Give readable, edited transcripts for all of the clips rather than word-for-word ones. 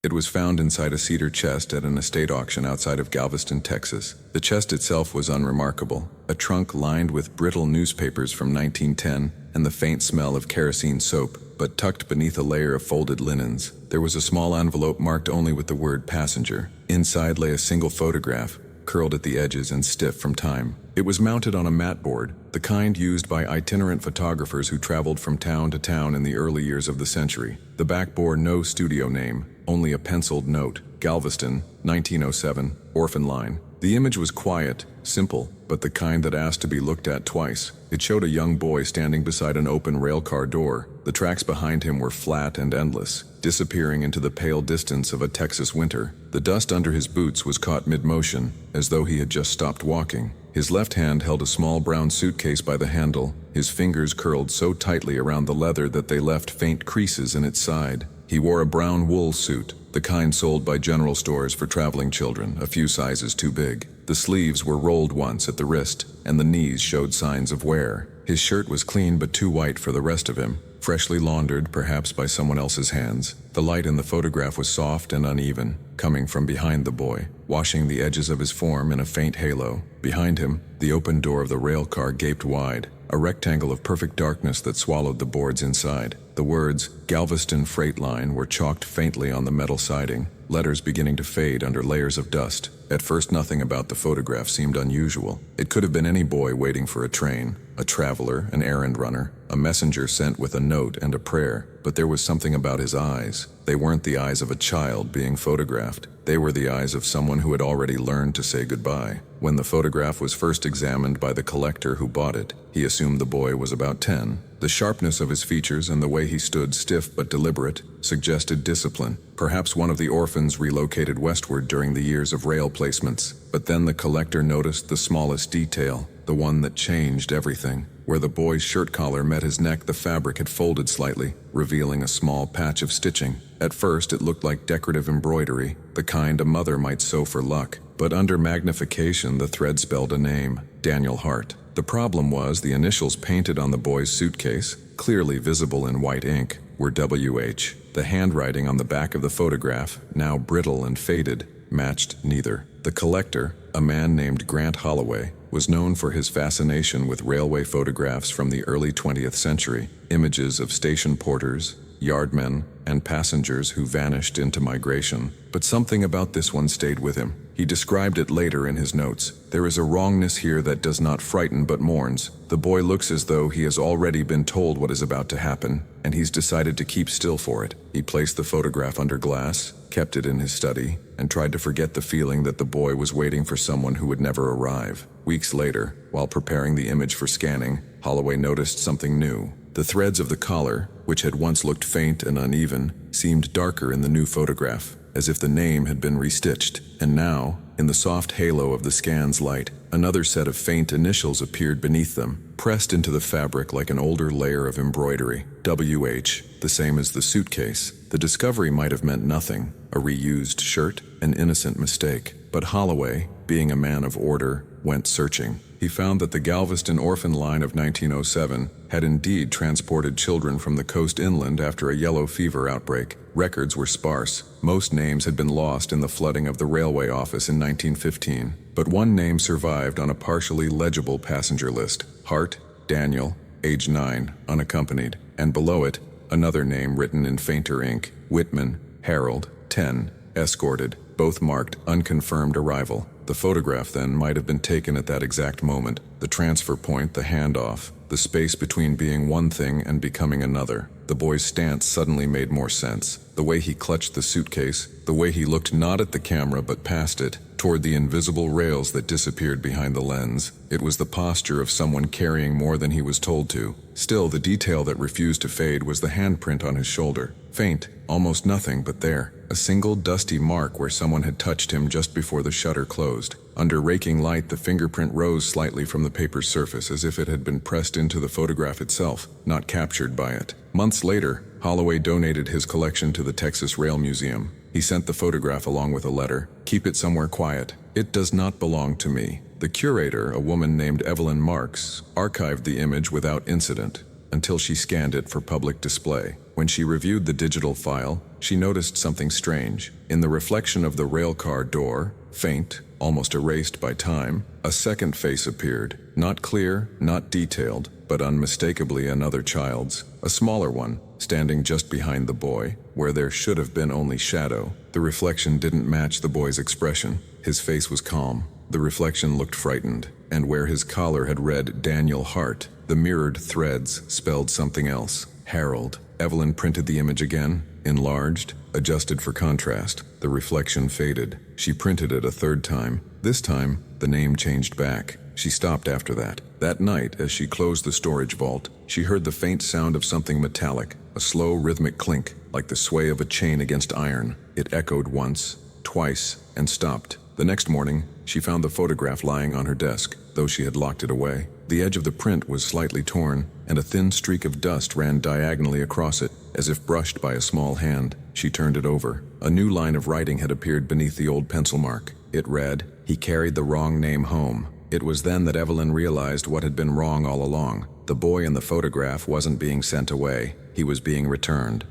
It was found inside a cedar chest at an estate auction outside of Galveston, Texas. The chest itself was unremarkable, a trunk lined with brittle newspapers from 1910 and the faint smell of kerosene soap, but tucked beneath a layer of folded linens, there was a small envelope marked only with the word passenger. Inside lay a single photograph, curled at the edges and stiff from time. It was mounted on a mat board, the kind used by itinerant photographers who traveled from town to town in the early years of the century. The back bore no studio name, only a penciled note, Galveston, 1907, orphan line. The image was quiet, simple, but the kind that asked to be looked at twice. It showed a young boy standing beside an open railcar door. The tracks behind him were flat and endless, disappearing into the pale distance of a Texas winter. The dust under his boots was caught mid-motion, as though he had just stopped walking. His left hand held a small brown suitcase by the handle, his fingers curled so tightly around the leather that they left faint creases in its side. He wore a brown wool suit, the kind sold by general stores for traveling children, a few sizes too big. The sleeves were rolled once at the wrist, and the knees showed signs of wear. His shirt was clean but too white for the rest of him, freshly laundered perhaps by someone else's hands. The light in the photograph was soft and uneven, coming from behind the boy, washing the edges of his form in a faint halo. Behind him, the open door of the rail car gaped wide, a rectangle of perfect darkness that swallowed the boards inside. The words, Galveston Freight Line, were chalked faintly on the metal siding, letters beginning to fade under layers of dust. At first, nothing about the photograph seemed unusual. It could have been any boy waiting for a train, a traveler, an errand runner, a messenger sent with a note and a prayer. But there was something about his eyes. They weren't the eyes of a child being photographed. They were the eyes of someone who had already learned to say goodbye. When the photograph was first examined by the collector who bought it, he assumed the boy was about 10. The sharpness of his features and the way he stood stiff but deliberate suggested discipline, perhaps one of the orphans relocated westward during the years of rail placements. But then the collector noticed the smallest detail, the one that changed everything. Where the boy's shirt collar met his neck, the fabric had folded slightly, revealing a small patch of stitching. At first, it looked like decorative embroidery, the kind a mother might sew for luck. But under magnification, the thread spelled a name, Daniel Hart. The problem was the initials painted on the boy's suitcase, clearly visible in white ink, were WH. The handwriting on the back of the photograph, now brittle and faded, matched neither. The collector, a man named Grant Holloway, was known for his fascination with railway photographs from the early 20th century, images of station porters, yardmen, and passengers who vanished into migration. But something about this one stayed with him. He described it later in his notes. There is a wrongness here that does not frighten but mourns. The boy looks as though he has already been told what is about to happen, and he's decided to keep still for it. He placed the photograph under glass, kept it in his study, and tried to forget the feeling that the boy was waiting for someone who would never arrive. Weeks later, while preparing the image for scanning, Holloway noticed something new. The threads of the collar, which had once looked faint and uneven, seemed darker in the new photograph, as if the name had been restitched. And now, in the soft halo of the scan's light, another set of faint initials appeared beneath them, pressed into the fabric like an older layer of embroidery. WH, the same as the suitcase. The discovery might have meant nothing, a reused shirt, an innocent mistake. But Holloway, being a man of order, went searching. He found that the Galveston orphan line of 1907 had indeed transported children from the coast inland after a yellow fever outbreak. Records were sparse. Most names had been lost in the flooding of the railway office in 1915. But one name survived on a partially legible passenger list: Hart, Daniel, age 9, unaccompanied. And below it, another name written in fainter ink: Whitman, Harold, 10, escorted, both marked unconfirmed arrival. The photograph, then, might have been taken at that exact moment. The transfer point, the handoff, the space between being one thing and becoming another. The boy's stance suddenly made more sense. The way he clutched the suitcase, the way he looked not at the camera but past it, toward the invisible rails that disappeared behind the lens. It was the posture of someone carrying more than he was told to. Still, the detail that refused to fade was the handprint on his shoulder. Faint, almost nothing, but there. A single dusty mark where someone had touched him just before the shutter closed. Under raking light, the fingerprint rose slightly from the paper's surface as if it had been pressed into the photograph itself, not captured by it. Months later, Holloway donated his collection to the Texas Rail Museum. He sent the photograph along with a letter. "Keep it somewhere quiet. It does not belong to me." The curator, a woman named Evelyn Marks, archived the image without incident until she scanned it for public display. When she reviewed the digital file, she noticed something strange. In the reflection of the railcar door, faint, almost erased by time, a second face appeared. Not clear, not detailed, but unmistakably another child's. A smaller one, standing just behind the boy, where there should have been only shadow. The reflection didn't match the boy's expression. His face was calm. The reflection looked frightened, and where his collar had read Daniel Hart, the mirrored threads spelled something else. Harold. Evelyn printed the image again, enlarged, adjusted for contrast. The reflection faded. She printed it a third time. This time, the name changed back. She stopped after that. That night, as she closed the storage vault, she heard the faint sound of something metallic, a slow rhythmic clink, like the sway of a chain against iron. It echoed once, twice, and stopped. The next morning, she found the photograph lying on her desk, though she had locked it away. The edge of the print was slightly torn, and a thin streak of dust ran diagonally across it, as if brushed by a small hand. She turned it over. A new line of writing had appeared beneath the old pencil mark. It read, "He carried the wrong name home." It was then that Evelyn realized what had been wrong all along. The boy in the photograph wasn't being sent away. He was being returned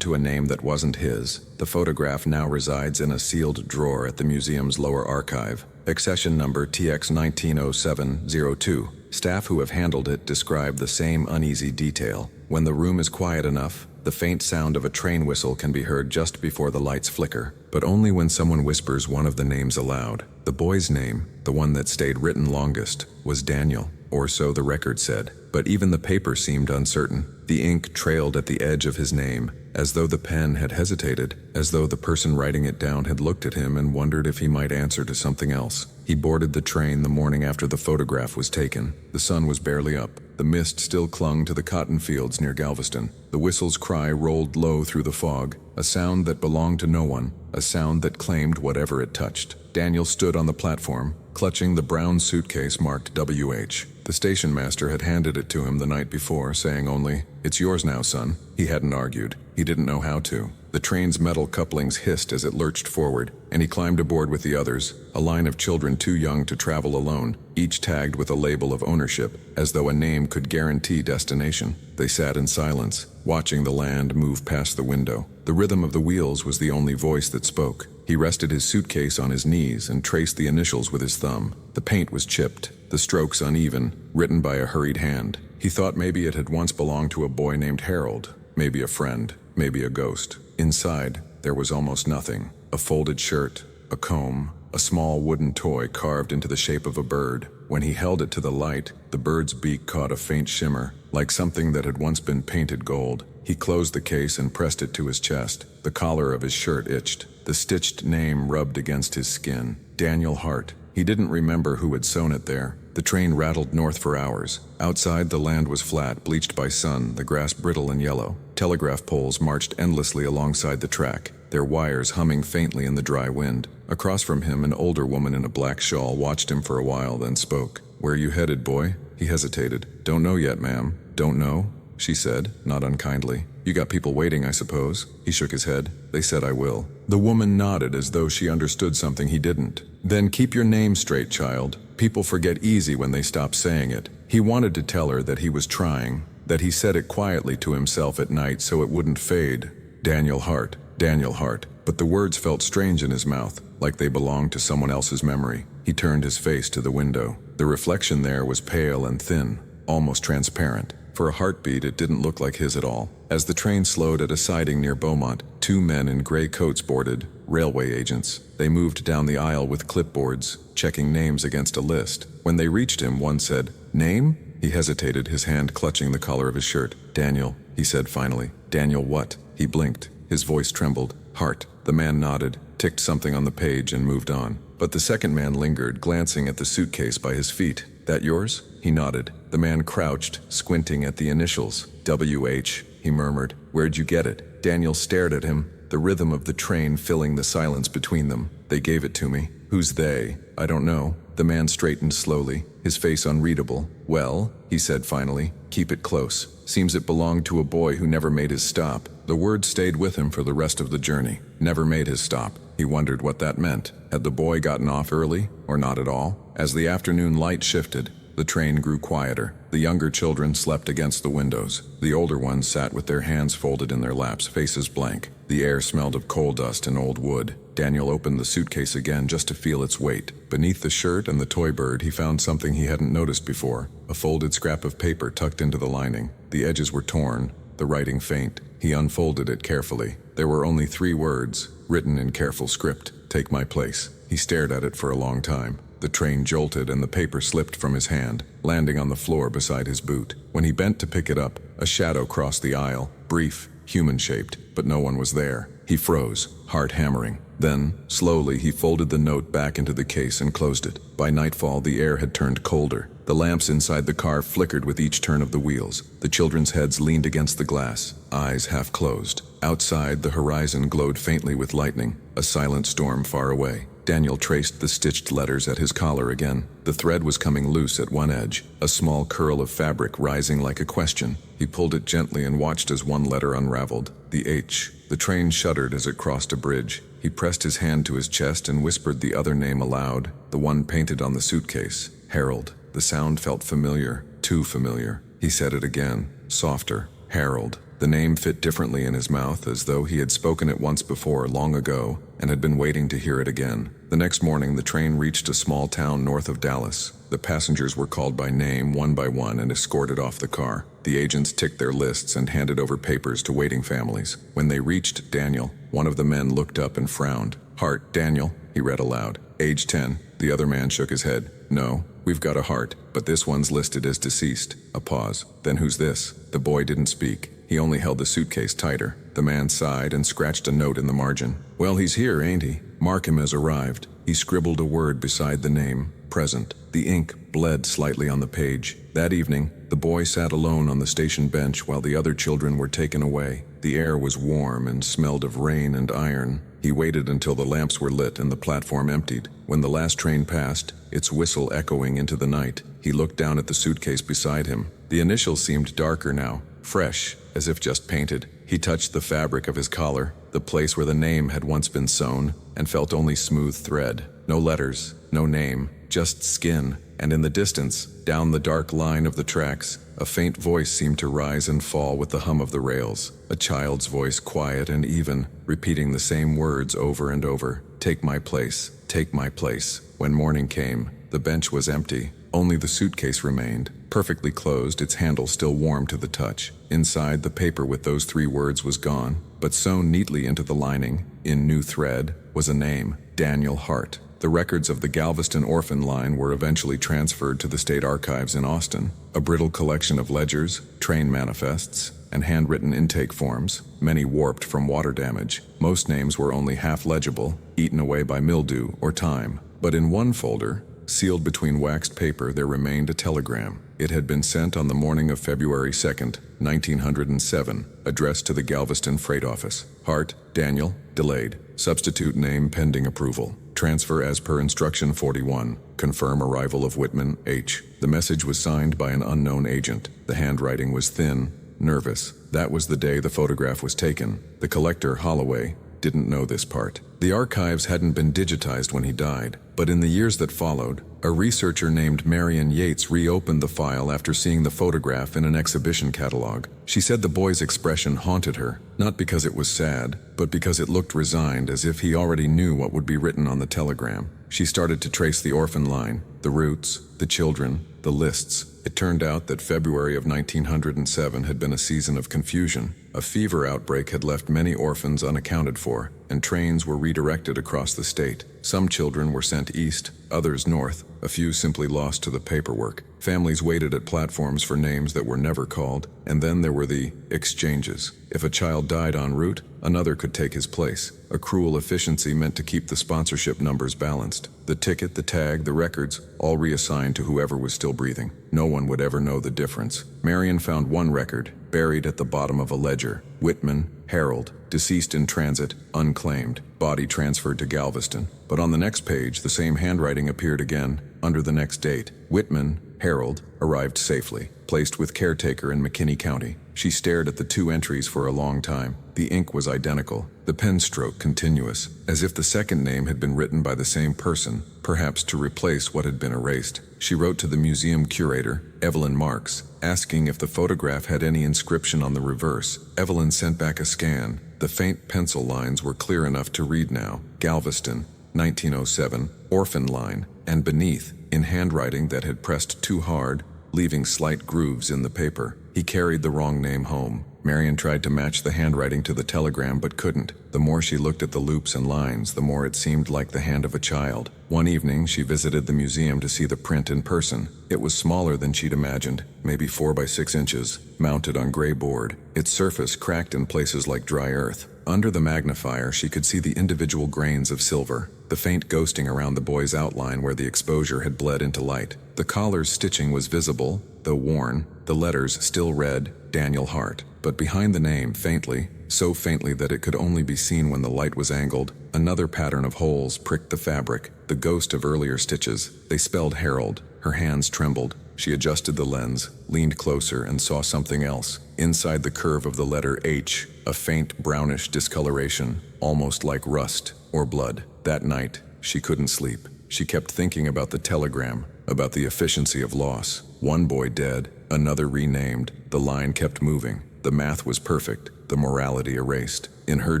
to a name that wasn't his. The photograph now resides in a sealed drawer at the museum's lower archive. Accession number TX190702. Staff who have handled it describe the same uneasy detail. When the room is quiet enough, the faint sound of a train whistle can be heard just before the lights flicker, but only when someone whispers one of the names aloud. The boy's name, the one that stayed written longest, was Daniel, or so the record said, but even the paper seemed uncertain. The ink trailed at the edge of his name, as though the pen had hesitated, as though the person writing it down had looked at him and wondered if he might answer to something else. He boarded the train the morning after the photograph was taken. The sun was barely up. The mist still clung to the cotton fields near Galveston. The whistle's cry rolled low through the fog, a sound that belonged to no one, a sound that claimed whatever it touched. Daniel stood on the platform, clutching the brown suitcase marked WH. The station master had handed it to him the night before, saying only, "It's yours now, son." He hadn't argued. He didn't know how to. The train's metal couplings hissed as it lurched forward, and he climbed aboard with the others, a line of children too young to travel alone, each tagged with a label of ownership, as though a name could guarantee destination. They sat in silence, watching the land move past the window. The rhythm of the wheels was the only voice that spoke. He rested his suitcase on his knees and traced the initials with his thumb. The paint was chipped, the strokes uneven, written by a hurried hand. He thought maybe it had once belonged to a boy named Harold, maybe a friend, maybe a ghost. Inside, there was almost nothing. A folded shirt, a comb, a small wooden toy carved into the shape of a bird. When he held it to the light, the bird's beak caught a faint shimmer, like something that had once been painted gold. He closed the case and pressed it to his chest. The collar of his shirt itched. The stitched name rubbed against his skin. Daniel Hart. He didn't remember who had sewn it there. The train rattled north for hours. Outside, the land was flat, bleached by sun, the grass brittle and yellow. Telegraph poles marched endlessly alongside the track, their wires humming faintly in the dry wind. Across from him, an older woman in a black shawl watched him for a while, then spoke. "Where are you headed, boy?" He hesitated. "Don't know yet, ma'am." "Don't know?" she said, not unkindly. "You got people waiting, I suppose?" He shook his head. "They said I will." The woman nodded as though she understood something he didn't. "Then keep your name straight, child. People forget easy when they stop saying it." He wanted to tell her that he was trying, that he said it quietly to himself at night so it wouldn't fade. Daniel Hart, Daniel Hart. But the words felt strange in his mouth, like they belonged to someone else's memory. He turned his face to the window. The reflection there was pale and thin, almost transparent. For a heartbeat, it didn't look like his at all. As the train slowed at a siding near Beaumont, two men in gray coats boarded, railway agents. They moved down the aisle with clipboards, checking names against a list. When they reached him, one said, "Name?" He hesitated, his hand clutching the collar of his shirt. "Daniel," he said finally. "Daniel what?" He blinked. His voice trembled. "Hart." The man nodded, ticked something on the page, and moved on. But the second man lingered, glancing at the suitcase by his feet. "That yours?" He nodded. The man crouched, squinting at the initials. "WH," he murmured. "Where'd you get it?" Daniel stared at him, the rhythm of the train filling the silence between them. "They gave it to me." "Who's they?" "I don't know." The man straightened slowly, his face unreadable. "Well," he said finally, "keep it close. Seems it belonged to a boy who never made his stop." The word stayed with him for the rest of the journey. Never made his stop. He wondered what that meant. Had the boy gotten off early, or not at all? As the afternoon light shifted, the train grew quieter. The The younger children slept against the windows. The older ones sat with their hands folded in their laps, faces blank. The air smelled of coal dust and old wood. Daniel opened the suitcase again just to feel its weight. Beneath the shirt and the toy bird, he found something he hadn't noticed before, a folded scrap of paper tucked into the lining. The edges were torn, the writing faint. He unfolded it carefully. There were only 3 words, written in careful script: "Take my place." He stared at it for a long time. The train jolted and the paper slipped from his hand, landing on the floor beside his boot. When he bent to pick it up, a shadow crossed the aisle, brief, human-shaped, but no one was there. He froze, heart hammering. Then, slowly, he folded the note back into the case and closed it. By nightfall, the air had turned colder. The lamps inside the car flickered with each turn of the wheels. The children's heads leaned against the glass, eyes half closed. Outside, the horizon glowed faintly with lightning, a silent storm far away. Daniel traced the stitched letters at his collar again. The thread was coming loose at one edge, a small curl of fabric rising like a question. He pulled it gently and watched as one letter unraveled, the H. The train shuddered as it crossed a bridge. He pressed his hand to his chest and whispered the other name aloud, the one painted on the suitcase, Harold. The sound felt familiar, too familiar. He said it again, softer, Harold. The name fit differently in his mouth, as though he had spoken it once before, long ago, and had been waiting to hear it again. The next morning, the train reached a small town north of Dallas. The passengers were called by name, one by one, and escorted off the car. The agents ticked their lists and handed over papers to waiting families. When they reached Daniel, one of the men looked up and frowned. "Hart, Daniel," he read aloud. "Age 10. The other man shook his head. "No, we've got a Hart, but this one's listed as deceased." A pause. "Then who's this?" The boy didn't speak. He only held the suitcase tighter. The man sighed and scratched a note in the margin. "Well, he's here, ain't he? Mark him as arrived." He scribbled a word beside the name, present. The ink bled slightly on the page. That evening, the boy sat alone on the station bench while the other children were taken away. The air was warm and smelled of rain and iron. He waited until the lamps were lit and the platform emptied. When the last train passed, its whistle echoing into the night, he looked down at the suitcase beside him. The initials seemed darker now, fresh, as if just painted. He touched the fabric of his collar, the place where the name had once been sewn, and felt only smooth thread. No letters, no name, just skin. And in the distance, down the dark line of the tracks, a faint voice seemed to rise and fall with the hum of the rails. A child's voice, quiet and even, repeating the same words over and over. "Take my place, take my place." When morning came, the bench was empty. Only the suitcase remained, perfectly closed, its handle still warm to the touch. Inside, the paper with those 3 words was gone, but sewn neatly into the lining, in new thread, was a name, Daniel Hart. The records of the Galveston orphan line were eventually transferred to the state archives in Austin, a brittle collection of ledgers, train manifests, and handwritten intake forms, many warped from water damage. Most names were only half legible, eaten away by mildew or time. But in one folder, sealed between waxed paper, there remained a telegram. It had been sent on the morning of February 2nd, 1907, addressed to the Galveston Freight Office. Hart, Daniel, delayed. Substitute name pending approval. Transfer as per instruction 41. Confirm arrival of Whitman, H. The message was signed by an unknown agent. The handwriting was thin, nervous. That was the day the photograph was taken. The collector, Holloway, didn't know this part. The archives hadn't been digitized when he died, but in the years that followed, a researcher named Marion Yates reopened the file after seeing the photograph in an exhibition catalog. She said the boy's expression haunted her, not because it was sad, but because it looked resigned, as if he already knew what would be written on the telegram. She started to trace the orphan line, the routes, the children, the lists. It turned out that February of 1907 had been a season of confusion. A fever outbreak had left many orphans unaccounted for, and trains were redirected across the state. Some children were sent east, others north. A few simply lost to the paperwork. Families waited at platforms for names that were never called, and then there were the exchanges. If a child died en route, another could take his place. A cruel efficiency meant to keep the sponsorship numbers balanced. The ticket, the tag, the records, all reassigned to whoever was still breathing. No one would ever know the difference. Marion found one record, buried at the bottom of a ledger. Whitman, Harold, deceased in transit, unclaimed, body transferred to Galveston. But on the next page, the same handwriting appeared again, under the next date. Whitman, Harold, arrived safely, placed with caretaker in McKinney County. She stared at the 2 entries for a long time. The ink was identical, the pen stroke continuous, as if the second name had been written by the same person, perhaps to replace what had been erased. She wrote to the museum curator, Evelyn Marks, asking if the photograph had any inscription on the reverse. Evelyn sent back a scan. The faint pencil lines were clear enough to read now. Galveston, 1907, orphan line, and beneath, in handwriting that had pressed too hard, leaving slight grooves in the paper. He carried the wrong name home. Marion tried to match the handwriting to the telegram but couldn't. The more she looked at the loops and lines, the more it seemed like the hand of a child. One evening, she visited the museum to see the print in person. It was smaller than she'd imagined, maybe 4 by 6 inches, mounted on gray board. Its surface cracked in places like dry earth. Under the magnifier, she could see the individual grains of silver, the faint ghosting around the boy's outline where the exposure had bled into light. The collar's stitching was visible, though worn. The letters still read, Daniel Hart. But behind the name, faintly, so faintly that it could only be seen when the light was angled, another pattern of holes pricked the fabric, the ghost of earlier stitches. They spelled Harold. Her hands trembled. She adjusted the lens, leaned closer, and saw something else. Inside the curve of the letter H, a faint brownish discoloration, almost like rust or blood. That night, she couldn't sleep. She kept thinking about the telegram, about the efficiency of loss. One boy dead, another renamed. The line kept moving. The math was perfect, the morality erased. In her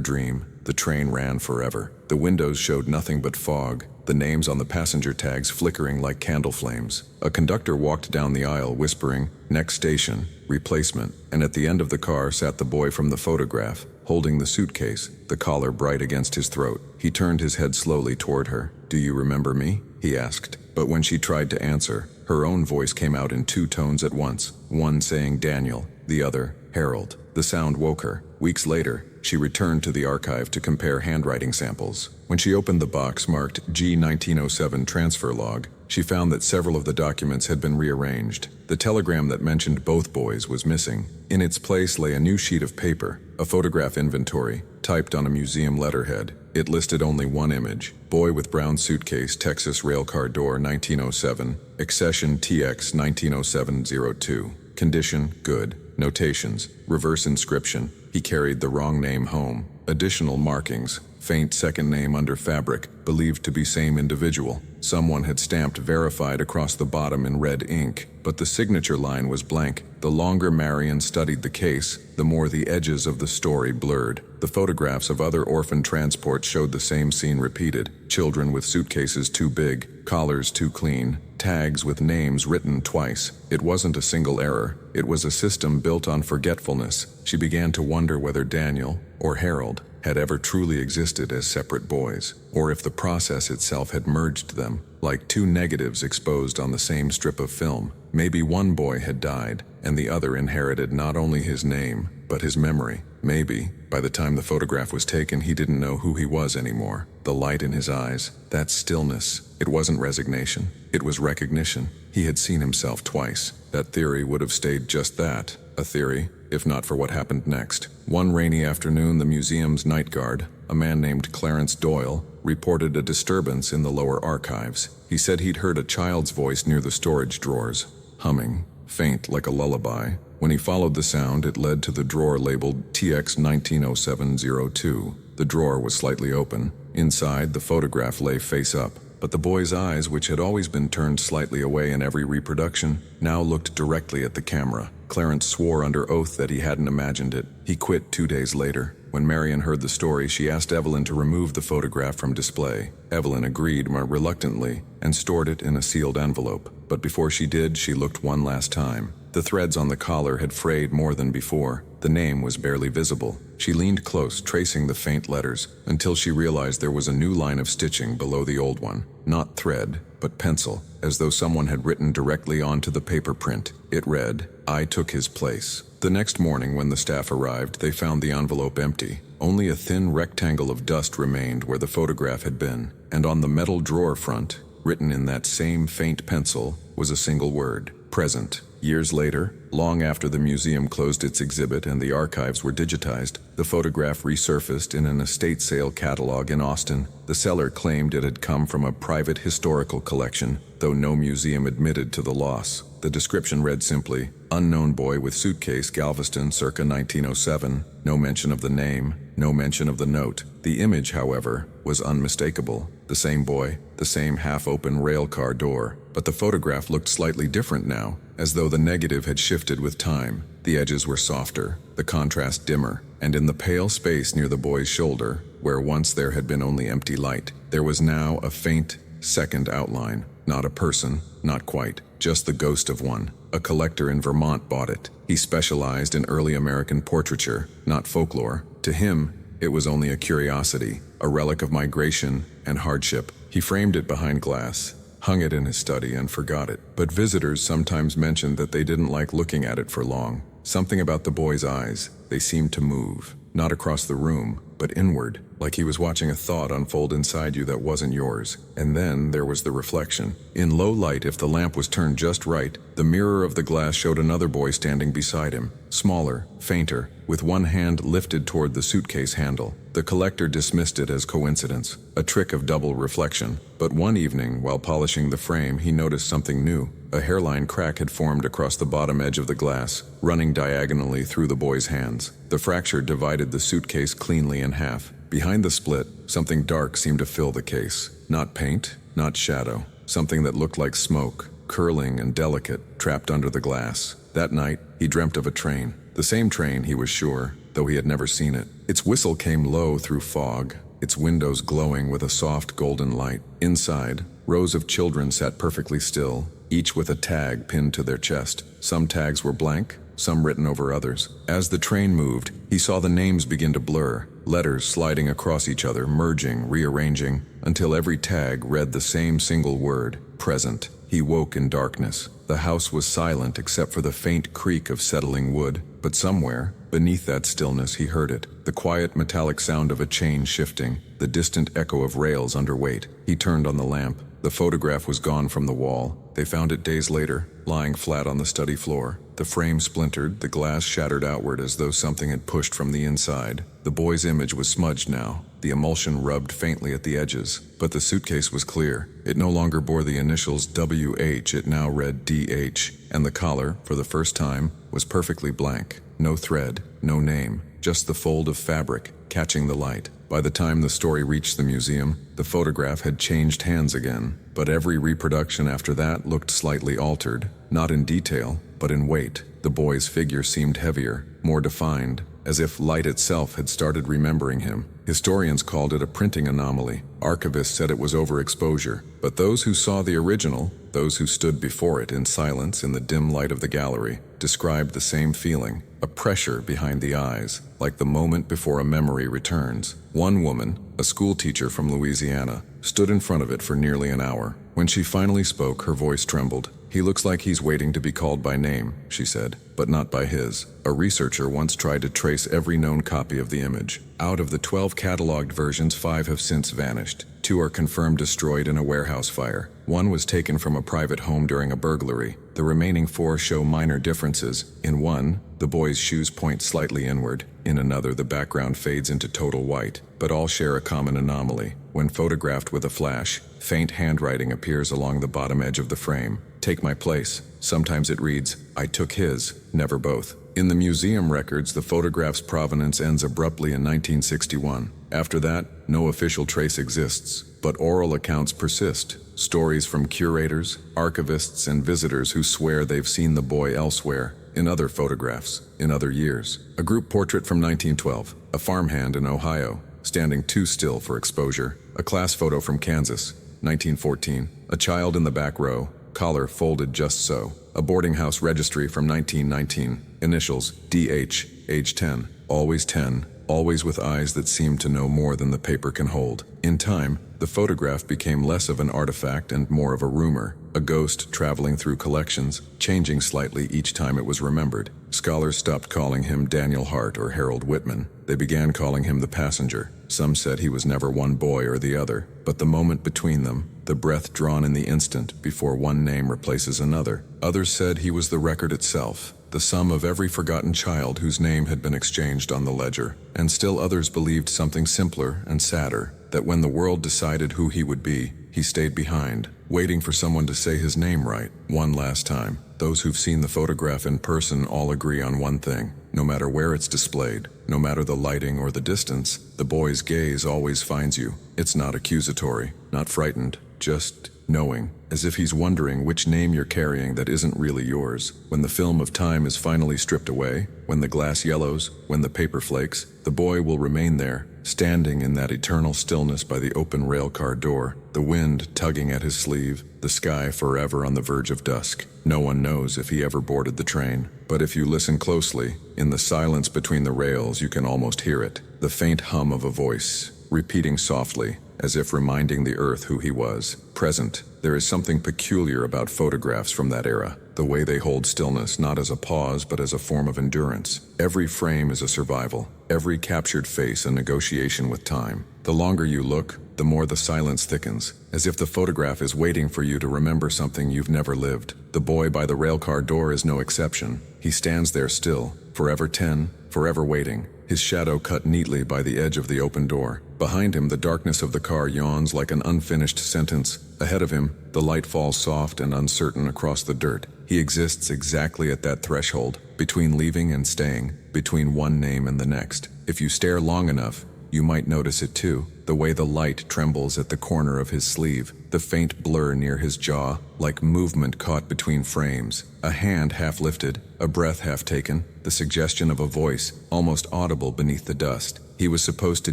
dream, the train ran forever. The windows showed nothing but fog, the names on the passenger tags flickering like candle flames. A conductor walked down the aisle whispering, "Next station, replacement," and at the end of the car sat the boy from the photograph, holding the suitcase, the collar bright against his throat. He turned his head slowly toward her. "Do you remember me?" he asked. But when she tried to answer, her own voice came out in 2 tones at once, one saying Daniel, the other, Harold. The sound woke her. Weeks later, she returned to the archive to compare handwriting samples. When she opened the box marked G 1907 transfer log, she found that several of the documents had been rearranged. The telegram that mentioned both boys was missing. In its place lay a new sheet of paper, a photograph inventory, typed on a museum letterhead. It listed only one image: boy with brown suitcase, Texas railcar door, 1907, accession TX 1907-02. Condition, good. Notations, reverse inscription, he carried the wrong name home. Additional markings, faint second name under fabric, believed to be same individual. Someone had stamped verified across the bottom in red ink, but the signature line was blank. The longer Marion studied the case, the more the edges of the story blurred. The photographs of other orphan transports showed the same scene repeated: children with suitcases too big, collars too clean, tags with names written twice. It wasn't a single error. It was a system built on forgetfulness. She began to wonder whether Daniel, or Harold, had ever truly existed as separate boys, or if the process itself had merged them, like 2 negatives exposed on the same strip of film. Maybe one boy had died, and the other inherited not only his name, but his memory. Maybe, by the time the photograph was taken, he didn't know who he was anymore. The light in his eyes, that stillness, it wasn't resignation, it was recognition. He had seen himself twice. That theory would have stayed just that, a theory, if not for what happened next. One rainy afternoon, the museum's night guard, a man named Clarence Doyle, reported a disturbance in the lower archives. He said he'd heard a child's voice near the storage drawers, humming, faint like a lullaby. When he followed the sound, it led to the drawer labeled TX 1907-02. The drawer was slightly open. Inside, the photograph lay face up. But the boy's eyes, which had always been turned slightly away in every reproduction, now looked directly at the camera. Clarence swore under oath that he hadn't imagined it. He quit 2 days later. When Marion heard the story, she asked Evelyn to remove the photograph from display. Evelyn agreed more reluctantly and stored it in a sealed envelope. But before she did, she looked one last time. The threads on the collar had frayed more than before. The name was barely visible. She leaned close, tracing the faint letters, until she realized there was a new line of stitching below the old one. Not thread, but pencil, as though someone had written directly onto the paper print. It read, "I took his place." The next morning, when the staff arrived, they found the envelope empty. Only a thin rectangle of dust remained where the photograph had been, and on the metal drawer front, written in that same faint pencil, was a single word: present. Years later, long after the museum closed its exhibit and the archives were digitized, the photograph resurfaced in an estate sale catalog in Austin. The seller claimed it had come from a private historical collection, though no museum admitted to the loss. The description read simply, "Unknown boy with suitcase, Galveston, circa 1907. No mention of the name, no mention of the note." The image, however, was unmistakable. The same boy, the same half-open railcar door. But the photograph looked slightly different now, as though the negative had shifted with time. The edges were softer, the contrast dimmer, and in the pale space near the boy's shoulder, where once there had been only empty light, there was now a faint, second outline. Not a person, not quite, just the ghost of one. A collector in Vermont bought it. He specialized in early American portraiture, not folklore. To him, it was only a curiosity, a relic of migration and hardship. He framed it behind glass, hung it in his study, and forgot it. But visitors sometimes mentioned that they didn't like looking at it for long. Something about the boy's eyes, they seemed to move, not across the room, but inward, like he was watching a thought unfold inside you that wasn't yours. And then there was the reflection. In low light, if the lamp was turned just right, the mirror of the glass showed another boy standing beside him, smaller, fainter, with one hand lifted toward the suitcase handle. The collector dismissed it as coincidence, a trick of double reflection. But one evening, while polishing the frame, he noticed something new. A hairline crack had formed across the bottom edge of the glass, running diagonally through the boy's hands. The fracture divided the suitcase cleanly in half. Behind the split, something dark seemed to fill the case. Not paint, not shadow. Something that looked like smoke, curling and delicate, trapped under the glass. That night, he dreamt of a train. The same train, he was sure, though he had never seen it. Its whistle came low through fog, its windows glowing with a soft golden light. Inside, rows of children sat perfectly still, each with a tag pinned to their chest. Some tags were blank, some written over others. As the train moved, he saw the names begin to blur, letters sliding across each other, merging, rearranging, until every tag read the same single word, present. He woke in darkness. The house was silent except for the faint creak of settling wood, but somewhere, beneath that stillness, he heard it. The quiet metallic sound of a chain shifting, the distant echo of rails under weight. He turned on the lamp. The photograph was gone from the wall. They found it days later, lying flat on the study floor. The frame splintered, the glass shattered outward as though something had pushed from the inside. The boy's image was smudged now. The emulsion rubbed faintly at the edges, but the suitcase was clear. It no longer bore the initials WH, it now read DH, and the collar, for the first time, was perfectly blank. No thread, no name, just the fold of fabric, catching the light. By the time the story reached the museum, the photograph had changed hands again, but every reproduction after that looked slightly altered, not in detail, but in weight. The boy's figure seemed heavier, more defined, as if light itself had started remembering him. Historians called it a printing anomaly. Archivists said it was overexposure. But those who saw the original, those who stood before it in silence in the dim light of the gallery, described the same feeling, a pressure behind the eyes, like the moment before a memory returns. One woman, a schoolteacher from Louisiana, stood in front of it for nearly an hour. When she finally spoke, her voice trembled. "He looks like he's waiting to be called by name," she said, "but not by his." A researcher once tried to trace every known copy of the image. Out of the 12 cataloged versions, 5 have since vanished. 2 are confirmed destroyed in a warehouse fire. 1 was taken from a private home during a burglary. The remaining 4 show minor differences. In one, the boy's shoes point slightly inward. In another, the background fades into total white. But all share a common anomaly. When photographed with a flash, faint handwriting appears along the bottom edge of the frame. "Take my place." Sometimes it reads, "I took his," never both. In the museum records, the photograph's provenance ends abruptly in 1961. After that, no official trace exists, but oral accounts persist. Stories from curators, archivists, and visitors who swear they've seen the boy elsewhere, in other photographs, in other years. A group portrait from 1912, a farmhand in Ohio, standing too still for exposure. A class photo from Kansas, 1914, a child in the back row, collar folded just so. A boarding house registry from 1919, initials DH, age 10, always 10, always with eyes that seemed to know more than the paper can hold. In time, the photograph became less of an artifact and more of a rumor, a ghost traveling through collections, changing slightly each time it was remembered. Scholars stopped calling him Daniel Hart or Harold Whitman. They began calling him the passenger. Some said he was never one boy or the other, but the moment between them, the breath drawn in the instant before one name replaces another. Others said he was the record itself, the sum of every forgotten child whose name had been exchanged on the ledger. And still others believed something simpler and sadder, that when the world decided who he would be, he stayed behind, waiting for someone to say his name right, one last time. Those who've seen the photograph in person all agree on one thing. No matter where it's displayed, no matter the lighting or the distance, the boy's gaze always finds you. It's not accusatory, not frightened, just knowing, as if he's wondering which name you're carrying that isn't really yours. When the film of time is finally stripped away, when the glass yellows, when the paper flakes, the boy will remain there, standing in that eternal stillness by the open railcar door, the wind tugging at his sleeve, the sky forever on the verge of dusk. No one knows if he ever boarded the train, but if you listen closely, in the silence between the rails you can almost hear it, the faint hum of a voice, repeating softly, as if reminding the earth who he was. Present, there is something peculiar about photographs from that era, the way they hold stillness not as a pause but as a form of endurance. Every frame is a survival, every captured face a negotiation with time. The longer you look, the more the silence thickens, as if the photograph is waiting for you to remember something you've never lived. The boy by the railcar door is no exception. He stands there still, forever 10, forever waiting, his shadow cut neatly by the edge of the open door. Behind him, the darkness of the car yawns like an unfinished sentence. Ahead of him, the light falls soft and uncertain across the dirt. He exists exactly at that threshold, between leaving and staying, between one name and the next. If you stare long enough, you might notice it too, the way the light trembles at the corner of his sleeve, the faint blur near his jaw, like movement caught between frames, a hand half lifted, a breath half taken, the suggestion of a voice, almost audible beneath the dust. He was supposed to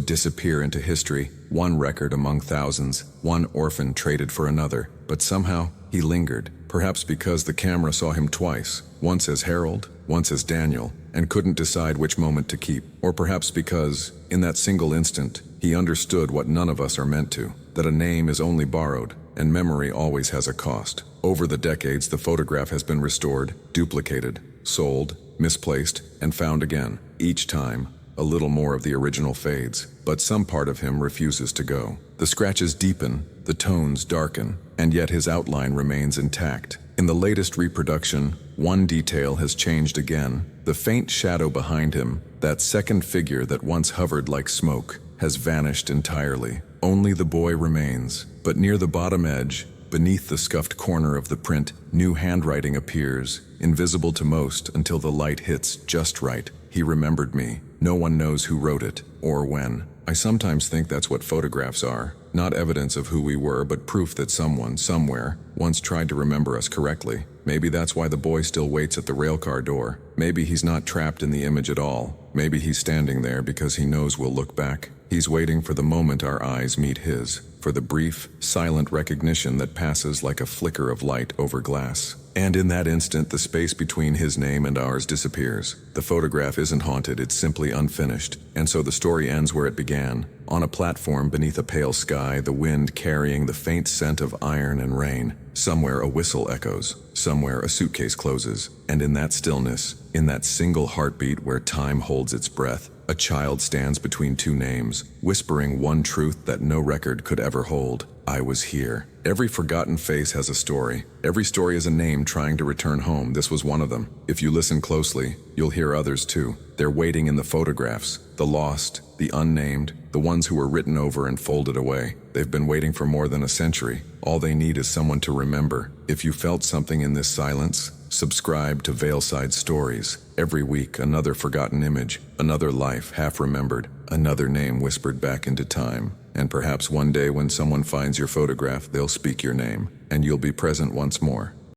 disappear into history, one record among thousands, one orphan traded for another, but somehow he lingered, perhaps because the camera saw him twice, once as Harold, once as Daniel, and couldn't decide which moment to keep, or perhaps because, in that single instant, he understood what none of us are meant to, that a name is only borrowed, and memory always has a cost. Over the decades, the photograph has been restored, duplicated, sold, misplaced, and found again. Each time, a little more of the original fades, but some part of him refuses to go. The scratches deepen, the tones darken, and yet his outline remains intact. In the latest reproduction, one detail has changed again. The faint shadow behind him, that second figure that once hovered like smoke, has vanished entirely. Only the boy remains, but near the bottom edge, beneath the scuffed corner of the print, new handwriting appears, invisible to most until the light hits just right. He remembered me. No one knows who wrote it, or when. I sometimes think that's what photographs are. Not evidence of who we were, but proof that someone, somewhere, once tried to remember us correctly. Maybe that's why the boy still waits at the railcar door. Maybe he's not trapped in the image at all. Maybe he's standing there because he knows we'll look back. He's waiting for the moment our eyes meet his, for the brief, silent recognition that passes like a flicker of light over glass. And in that instant, the space between his name and ours disappears. The photograph isn't haunted, it's simply unfinished. And so the story ends where it began. On a platform beneath a pale sky, the wind carrying the faint scent of iron and rain. Somewhere a whistle echoes, somewhere a suitcase closes. And in that stillness, in that single heartbeat where time holds its breath, a child stands between two names, whispering one truth that no record could ever hold. I was here. Every forgotten face has a story. Every story is a name trying to return home. This was one of them. If you listen closely, you'll hear others too. They're waiting in the photographs, the lost, the unnamed, the ones who were written over and folded away. They've been waiting for more than a century. All they need is someone to remember. If you felt something in this silence, subscribe to Veilside Stories. Every week, another forgotten image, another life half remembered, another name whispered back into time. And perhaps one day when someone finds your photograph, they'll speak your name, and you'll be present once more.